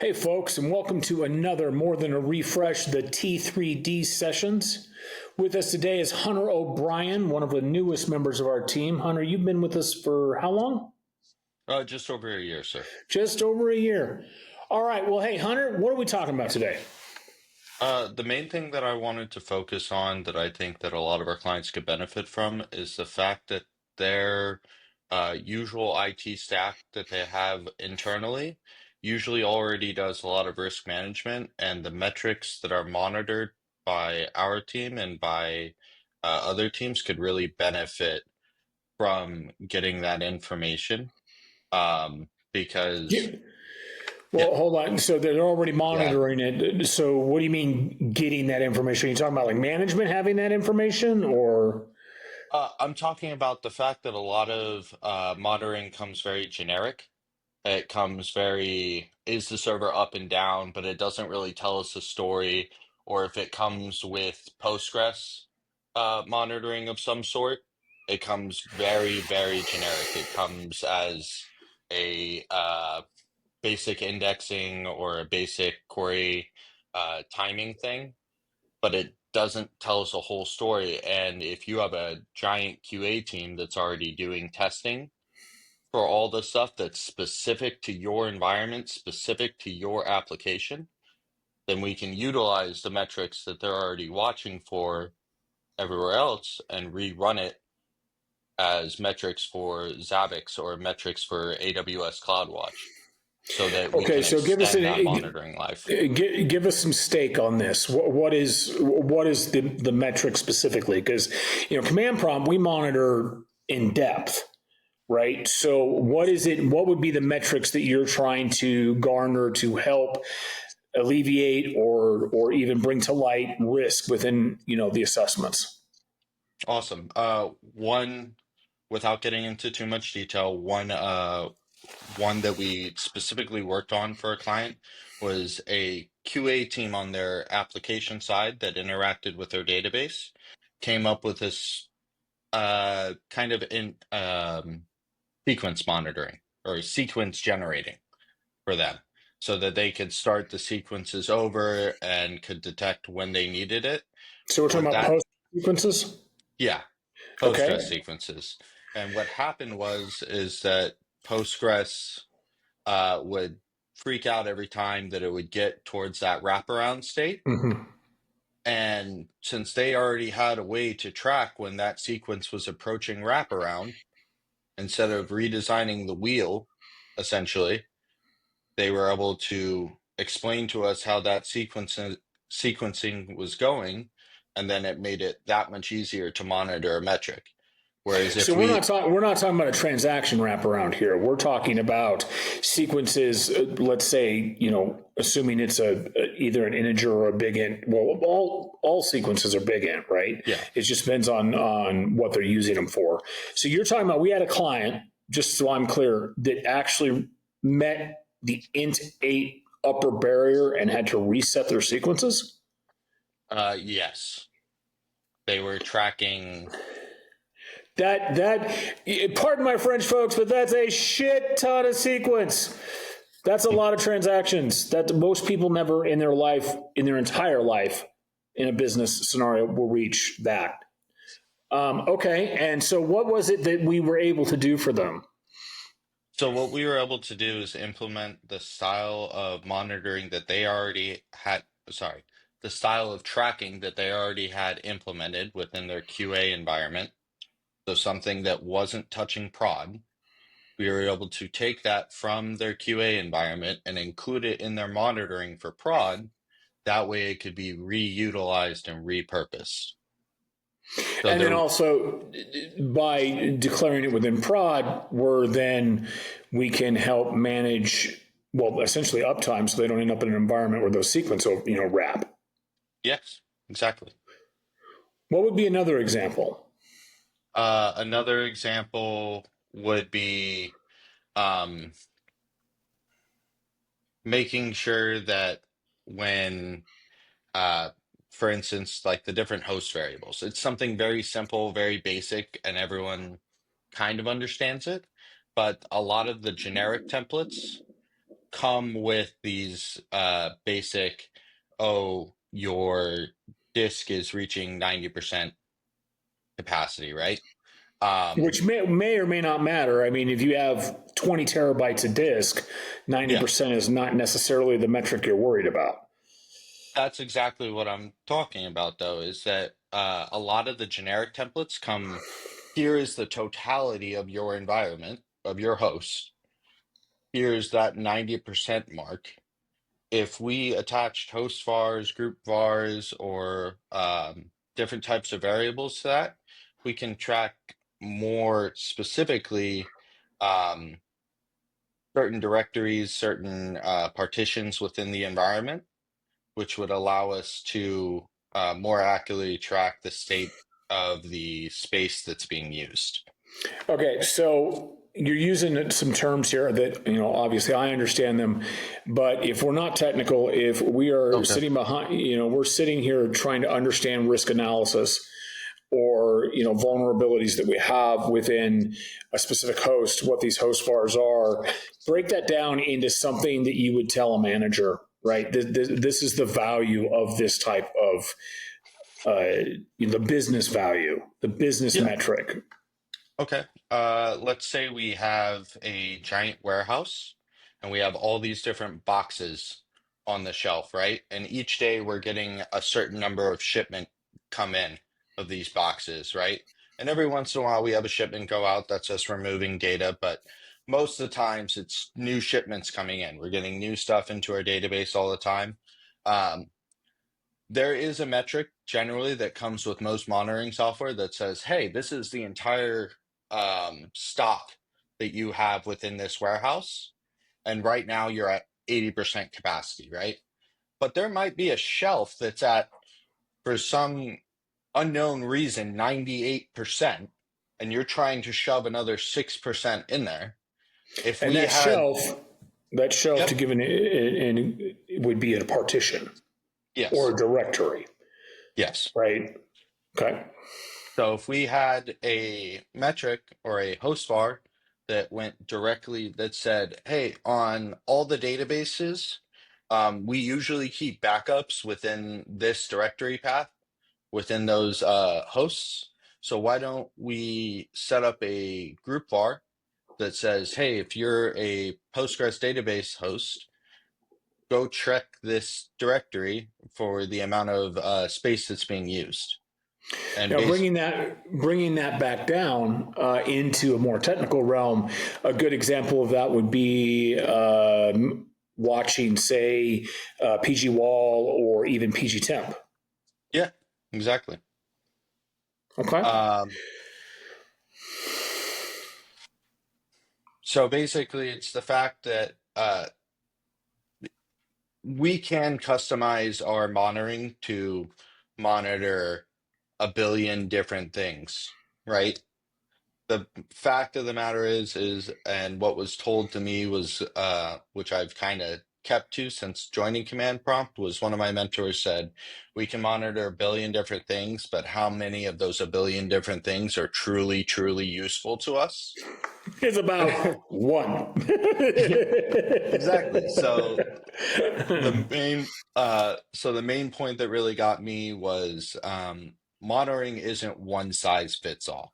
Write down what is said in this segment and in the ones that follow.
Hey, folks, and welcome to another More Than a Refresh, the T3D Sessions. With us today is Hunter O'Brien, one of the newest members of our team. Hunter, you've been with us for how long? Just over a year, sir. Just over a year. All right. Well, hey, Hunter, what are we talking about today? The main thing that I wanted to focus on that I think that a lot of our clients could benefit from is the fact that their usual IT stack that they have internally usually already does a lot of risk management, and the metrics that are monitored by our team and by other teams could really benefit from getting that information. Because, Yeah. yeah, Well, hold on. So they're already yeah. monitoring it. So what do you mean getting that information? Are you talking about like management having that information or? I'm talking about the fact that a lot of monitoring comes very generic. It comes very, is the server up and down, but it doesn't really tell us a story. Or if it comes with Postgres monitoring of some sort, it comes very, very generic. It comes as a basic indexing or a basic query timing thing, but it doesn't tell us a whole story. And if you have a giant QA team that's already doing testing for all the stuff that's specific to your environment, specific to your application, then we can utilize the metrics that they're already watching for everywhere else and rerun it as metrics for Zabbix or metrics for AWS CloudWatch so that we Okay, can so give us extend that an monitoring life. give us some stake on this. What is the metric specifically? Because command prompt we monitor in depth, right? So what is it? What would be the metrics that you're trying to garner to help alleviate or even bring to light risk within the assessments? Awesome. One, without getting into too much detail, one that we specifically worked on for a client was a QA team on their application side that interacted with their database, came up with this kind of in sequence monitoring or sequence generating for them so that they could start the sequences over and could detect when they needed it. So we're talking What about that, post sequences. yeah, Postgres Okay. sequences. And what happened was is that Postgres would freak out every time that it would get towards that wraparound state. Hmm. And since they already had a way to track when that sequence was approaching wraparound, instead of redesigning the wheel, essentially, they were able to explain to us how that sequencing was going, and then it made it that much easier to monitor a metric. Whereas So if we're not we, talking we're not talking about a transaction wraparound here. We're talking about sequences. Let's say assuming it's either an integer or a big int. Well, all sequences are big int, right? yeah, It just depends on what they're using them for. So you're talking about we had a client, just so I'm clear, that actually met the int 8 upper barrier and had to reset their sequences. yes, they were tracking. Pardon my French, folks, but that's a shit ton of sequence. That's a lot of transactions that most people never in their life, in their entire life, in a business scenario, will reach that. Okay, and so what was it that we were able to do for them? So what we were able to do is implement the style of monitoring that they already had, sorry, the style of tracking that they already had implemented within their QA environment. So something that wasn't touching prod, we were able to take that from their QA environment and include it in their monitoring for prod. That way it could be reutilized and repurposed. So And then there, also by declaring it within prod, we can help manage essentially uptime, so they don't end up in an environment where those sequence wrap. yes, exactly. What would be another example? Another example would be um, making sure that when, uh, for instance, like the different host variables, it's something very simple, very basic, and everyone kind of understands it. But a lot of the generic templates come with these basic, oh, your disk is reaching 90% capacity, right? Um, Which may or may not matter. I mean, if you have 20 terabytes of disk, yeah, 90% is not necessarily the metric you're worried about. that's exactly what I'm talking about, though, is that a lot of the generic templates come, here is the totality of your environment, of your host. Here's that 90% mark. If we attached host vars, group vars, or different types of variables to that, we can track more specifically um, certain directories, certain partitions within the environment, which would allow us to more accurately track the state of the space that's being used. Okay, so you're using some terms here that, obviously I understand them, but if we're not technical, if we are Okay. sitting behind, we're sitting here trying to understand risk analysis or, vulnerabilities that we have within a specific host, what these host vars are, break that down into something that you would tell a manager, right? This is the value of this type of, the business value, the business Yeah. metric. Okay. Let's say we have a giant warehouse and we have all these different boxes on the shelf, right? And each day we're getting a certain number of shipment come in of these boxes, right? And every once in a while we have a shipment go out that's us removing data, but most of the times it's new shipments coming in. We're getting new stuff into our database all the time. Um, there is a metric generally that comes with most monitoring software that says, hey, this is the entire stock that you have within this warehouse. And right now you're at 80% capacity, right? But there might be a shelf that's at, for some unknown reason, 98%, and you're trying to shove another 6% in there. If And we had, that shelf to yep, give it would be a partition or yes, a directory, yes. right? Okay. So if we had a metric or a host var that went directly that said, hey, on all the databases, we usually keep backups within this directory path within those hosts. So why don't we set up a group var that says, hey, if you're a Postgres database host, go check this directory for the amount of space that's being used. And Now, base, bringing that back down into a more technical realm, a good example of that would be watching, say, PG Wall or even PG Temp. yeah, exactly. Okay. Um, so basically, it's the fact that we can customize our monitoring to monitor a billion different things, right? The fact of the matter is, and what was told to me was, which I've kind of kept to since joining Command Prompt, was one of my mentors said, we can monitor a billion different things, but how many of those a billion different things are truly, truly useful to us? It's about one. Yeah, exactly. So the main point that really got me was monitoring isn't one size fits all,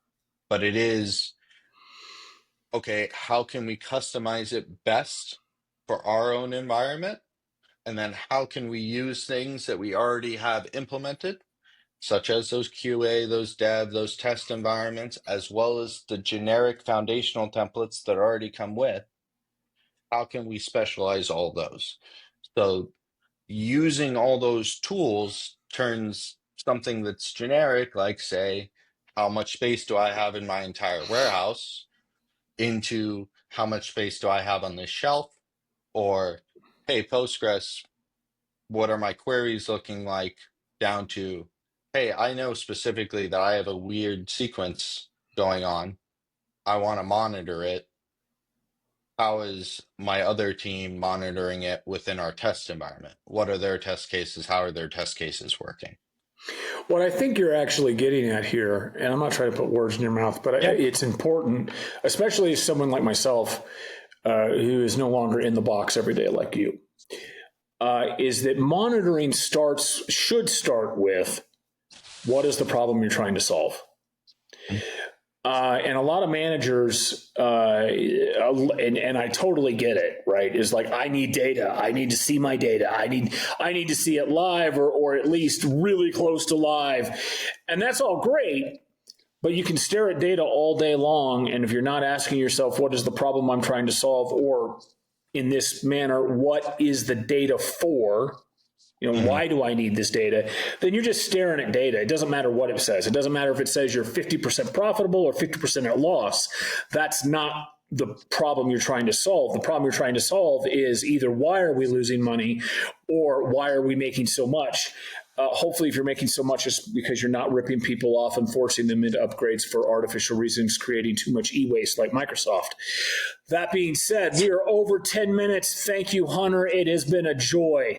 but it is, okay, how can we customize it best for our own environment? And then how can we use things that we already have implemented, such as those QA, those dev, those test environments, as well as the generic foundational templates that already come with? How can we specialize all those? So using all those tools turns something that's generic, like say, how much space do I have in my entire warehouse, into how much space do I have on this shelf? Or, hey, Postgres, what are my queries looking like? Down to, hey, I know specifically that I have a weird sequence going on. I want to monitor it. How is my other team monitoring it within our test environment? What are their test cases? How are their test cases working? What I think you're actually getting at here, and I'm not trying to put words in your mouth, but Yeah. it's important, especially as someone like myself. who is no longer in the box every day like you, is that monitoring should start with, what is the problem you're trying to solve? And a lot of managers, and I totally get it, right? Is like, I need data. I need to see my data. I need to see it live, or at least really close to live. And that's all great, but you can stare at data all day long. And if you're not asking yourself, what is the problem I'm trying to solve? Or in this manner, what is the data for? Why do I need this data? Then you're just staring at data. It doesn't matter what it says. It doesn't matter if it says you're 50% profitable or 50% at loss. That's not the problem you're trying to solve. The problem you're trying to solve is either, why are we losing money, or why are we making so much? Hopefully, if you're making so much, it's because you're not ripping people off and forcing them into upgrades for artificial reasons, creating too much e-waste like Microsoft. That being said, we are over 10 minutes. Thank you, Hunter. It has been a joy.